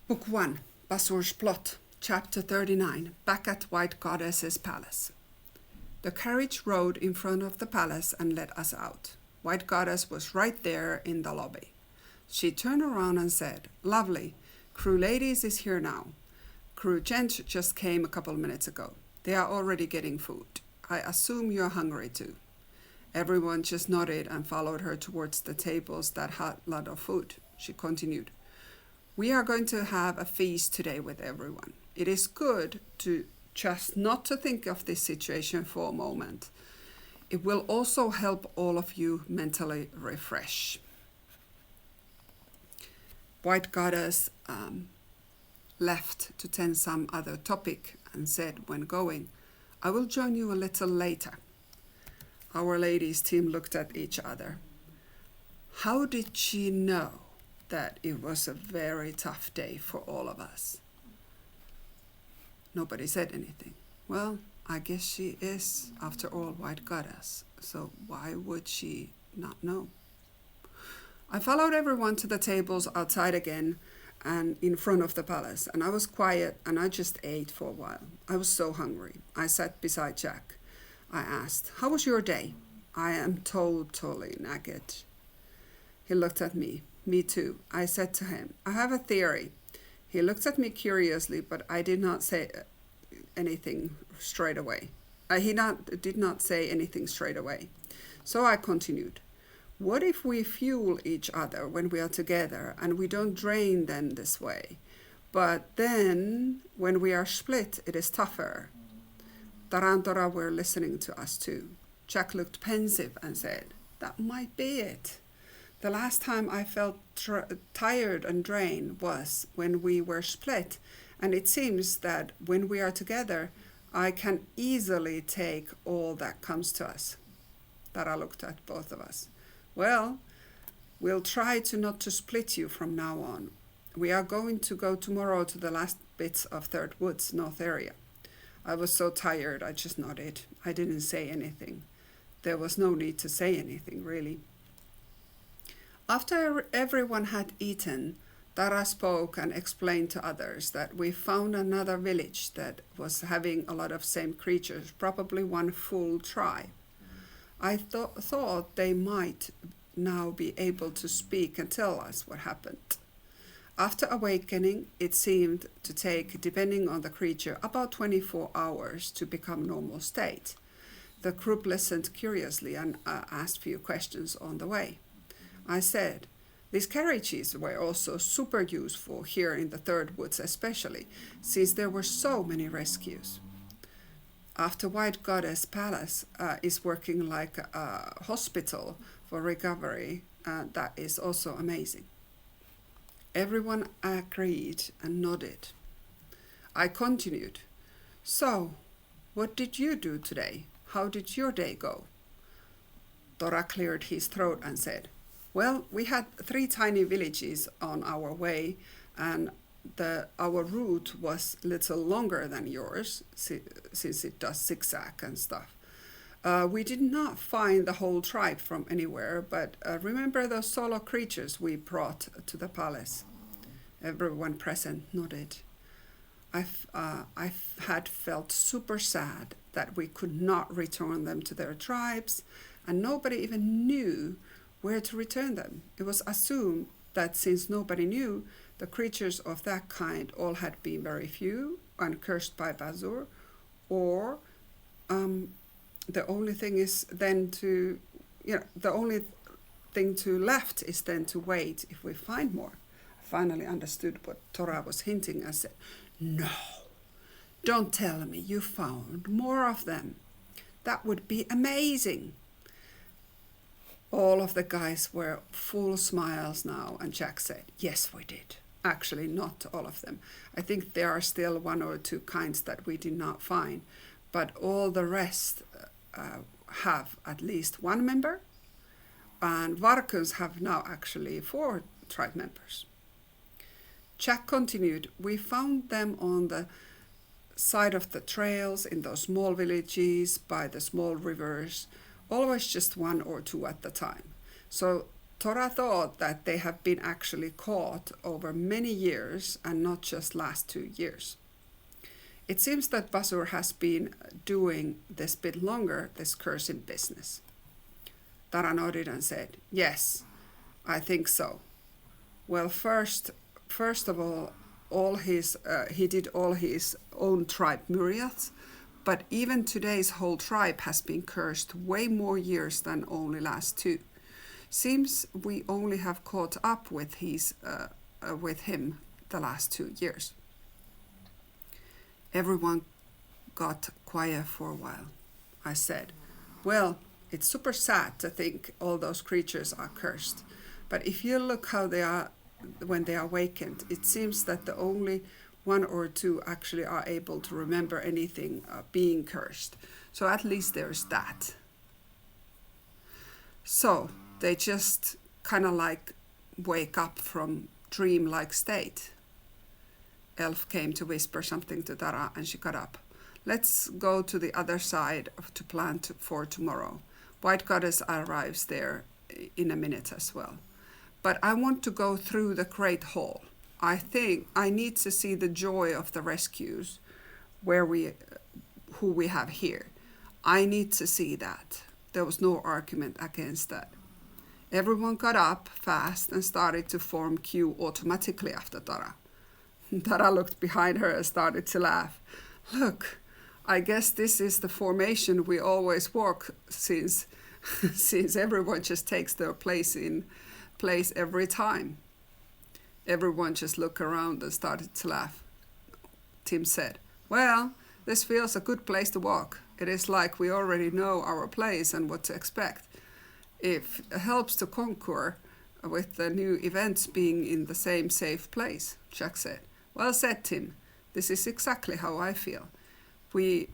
Book 1, Bazur's Plot, Chapter 39, Back at White Goddess's Palace. The carriage rode in front of the palace and let us out. White Goddess was right there in the lobby. She turned around and said, "Lovely, Crew Ladies is here now. Crew Gent just came a couple minutes ago. They are already getting food. I assume you're hungry too." Everyone just nodded and followed her towards the tables that had a lot of food. She continued, "We are going to have a feast today with everyone. It is good to just not to think of this situation for a moment. It will also help all of you mentally refresh." White Goddess left to tend some other topic and said when going, "I will join you a little later." Our ladies' team looked at each other. How did she know that it was a very tough day for all of us? Nobody said anything. Well, I guess she is, after all, White Goddess, so why would she not know? I followed everyone to the tables outside again and in front of the palace, and I was quiet and I just ate for a while. I was so hungry. I sat beside Jack. I asked, "How was your day?" "I am totally naked." He looked at me. "Me too." I said to him, "I have a theory." He looked at me curiously, but I did not say anything straight away. Did not say anything straight away. So I continued. "What if we fuel each other when we are together and we don't drain them this way? But then when we are split, it is tougher." Tarantora were listening to us too. Jack looked pensive and said, "That might be it. The last time I felt tired and drained was when we were split, and it seems that when we are together, I can easily take all that comes to us." Tara looked at both of us. "Well, we'll try to not to split you from now on. We are going to go tomorrow to the last bits of Third Woods, North area." I was so tired, I just nodded. I didn't say anything. There was no need to say anything, really. After everyone had eaten, Tara spoke and explained to others that we found another village that was having a lot of same creatures, probably one full tribe. I thought they might now be able to speak and tell us what happened. After awakening, it seemed to take, depending on the creature, about 24 hours to become normal state. The group listened curiously and asked few questions on the way. I said, "These carriages were also super useful here in the Third Woods especially, since there were so many rescues." After White Goddess Palace is working like a hospital for recovery, that is also amazing. Everyone agreed and nodded. I continued, "So, what did you do today? How did your day go?" Tora cleared his throat and said, "Well, we had 3 tiny villages on our way, and our route was a little longer than yours, since it does zigzag and stuff. We did not find the whole tribe from anywhere, but remember those solo creatures we brought to the palace?" Everyone present nodded. I had felt super sad that we could not return them to their tribes, and nobody even knew where to return them. It was assumed that since nobody knew, the creatures of that kind all had been very few and cursed by Bazur, or the only thing is then to, the only thing to left is then to wait if we find more. I finally understood what Tora was hinting and said, "No, don't tell me you found more of them. That would be amazing." All of the guys were full smiles now, and Jack said, "Yes, we did. Actually, not all of them. I think there are still 1 or 2 kinds that we did not find, but all the rest have at least 1 member, and Varkuns have now actually 4 tribe members." Jack continued, "We found them on the side of the trails, in those small villages, by the small rivers, always just 1 or 2 at the time. So Tora thought that they have been actually caught over many years and not just last 2 years. It seems that Bazur has been doing this bit longer, this cursing business. Tara nodded and said, yes, I think so. Well, first of all he did all his own tribe myriads, but even today's whole tribe has been cursed way more years than only last 2. Seems we only have caught up with him the last 2 years. Everyone got quiet for a while. I said, well, it's super sad to think all those creatures are cursed. But if you look how they are when they are awakened, it seems that the only 1 or 2 actually are able to remember anything being cursed. So at least there's that. So they just kind of like wake up from dream-like state. Elf came to whisper something to Tara and she got up. Let's go to the other side to plan for tomorrow. White Goddess arrives there in a minute as well. But I want to go through the Great Hall. I think I need to see the joy of the rescues who we have here. I need to see that. There was no argument against that. Everyone got up fast and started to form queue automatically after Tara. Tara looked behind her and started to laugh. Look, I guess this is the formation we always walk since everyone just takes their place every time. Everyone just looked around and started to laugh. Tim said, well, this feels a good place to walk. It is like we already know our place and what to expect. It helps to conquer with the new events being in the same safe place, Jack said. Well said, Tim. This is exactly how I feel. We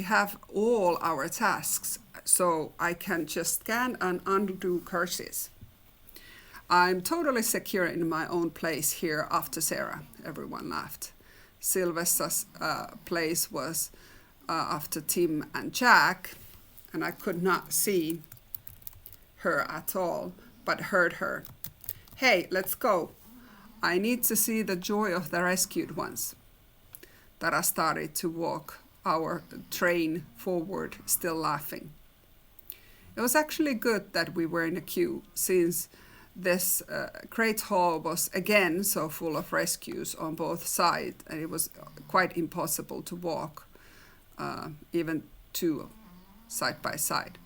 have all our tasks, so I can just scan and undo curses. I'm totally secure in my own place here after Sarah. Everyone laughed. Sylvester's place was after Tim and Jack, and I could not see her at all, but heard her. Hey, let's go. I need to see the joy of the rescued ones. Tara started to walk our train forward, still laughing. It was actually good that we were in a queue, since this great hall was again so full of rescues on both sides, and it was quite impossible to walk, even 2 side by side.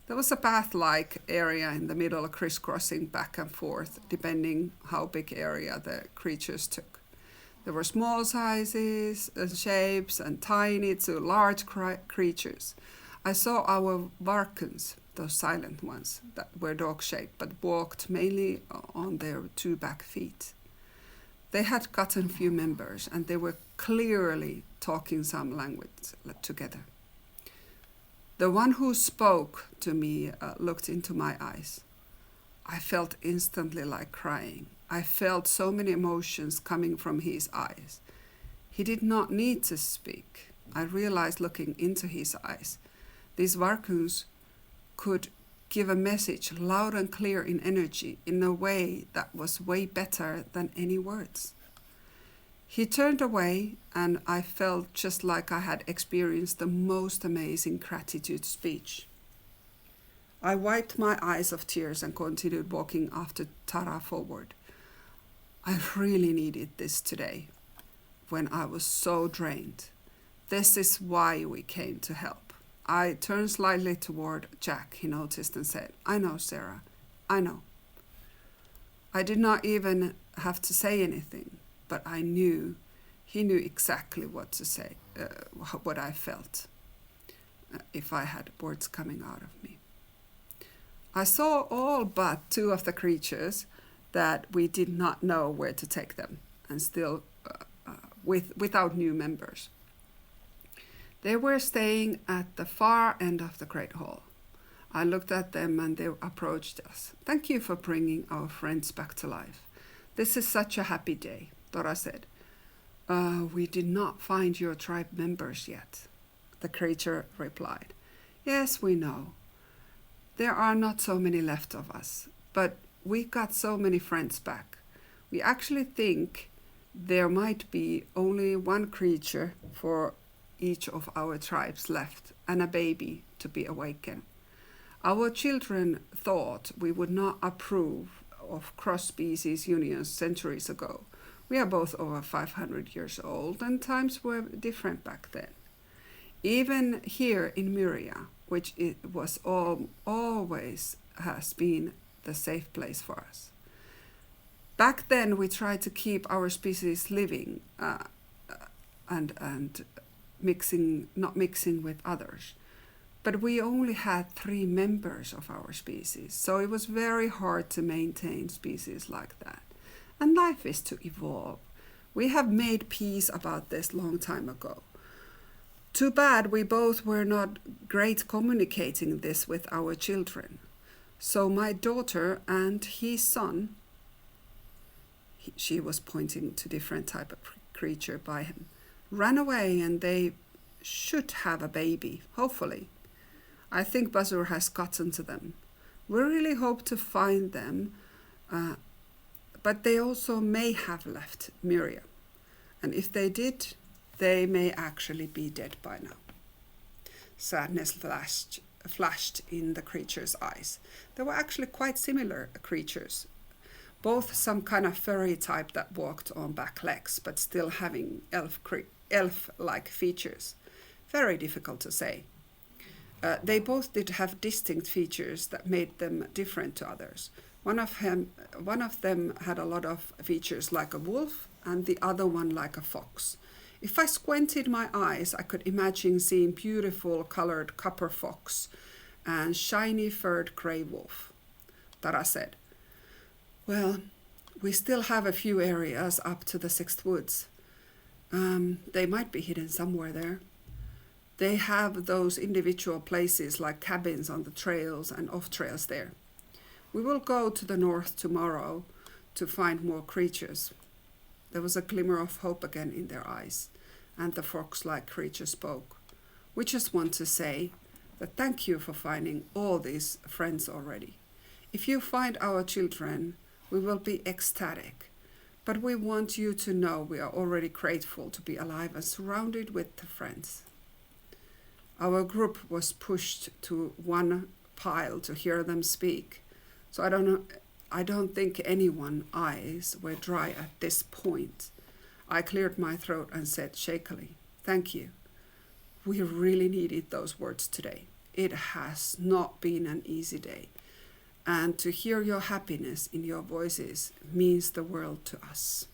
There was a path-like area in the middle, crisscrossing back and forth, depending how big area the creatures took. There were small sizes and shapes and tiny to large creatures. I saw our Varkans, those silent ones that were dog-shaped but walked mainly on their 2 back feet. They had gotten few members and they were clearly talking some language together. The one who spoke to me looked into my eyes. I felt instantly like crying. I felt so many emotions coming from his eyes. He did not need to speak. I realized looking into his eyes. These Varkuns could give a message loud and clear in energy in a way that was way better than any words. He turned away and I felt just like I had experienced the most amazing gratitude speech. I wiped my eyes of tears and continued walking after Tara forward. I really needed this today when I was so drained. This is why we came to help. I turned slightly toward Jack. He noticed and said, I know, Sarah, I know. I did not even have to say anything, but I knew he knew exactly what to say, what I felt, if I had words coming out of me. I saw all but 2 of the creatures that we did not know where to take them, and still without new members. They were staying at the far end of the Great Hall. I looked at them and they approached us. Thank you for bringing our friends back to life. This is such a happy day, Tora said. We did not find your tribe members yet, the creature replied. Yes, we know. There are not so many left of us, but we got so many friends back. We actually think there might be only one creature for each of our tribes left and a baby to be awakened. Our children thought we would not approve of cross-species unions centuries ago. We are both over 500 years old, and times were different back then. Even here in Myria, which it was always has been the safe place for us. Back then, we tried to keep our species living and not mixing with others. But we only had 3 members of our species, so it was very hard to maintain species like that. And life is to evolve. We have made peace about this long time ago. Too bad we both were not great communicating this with our children. So my daughter and his son, she was pointing to different type of creature by him, ran away, and they should have a baby, hopefully. I think Bazur has gotten to them. We really hope to find them, but they also may have left Myria. And if they did, they may actually be dead by now. Sadness flashed in the creature's eyes. They were actually quite similar creatures, both some kind of furry type that walked on back legs, but still having elf-like features. Very difficult to say. They both did have distinct features that made them different to others. One of them had a lot of features like a wolf, and the other one like a fox. If I squinted my eyes, I could imagine seeing beautiful colored copper fox and shiny furred grey wolf. Tara said, "Well, we still have a few areas up to the 6th woods. They might be hidden somewhere there. They have those individual places like cabins on the trails and off trails there. We will go to the north tomorrow to find more creatures." There was a glimmer of hope again in their eyes, and the fox-like creature spoke. "We just want to say that thank you for finding all these friends already. If you find our children, we will be ecstatic. But we want you to know we are already grateful to be alive and surrounded with the friends." Our group was pushed to one pile to hear them speak. So I don't think anyone's eyes were dry at this point. I cleared my throat and said shakily, "Thank you. We really needed those words today. It has not been an easy day. And to hear your happiness in your voices means the world to us."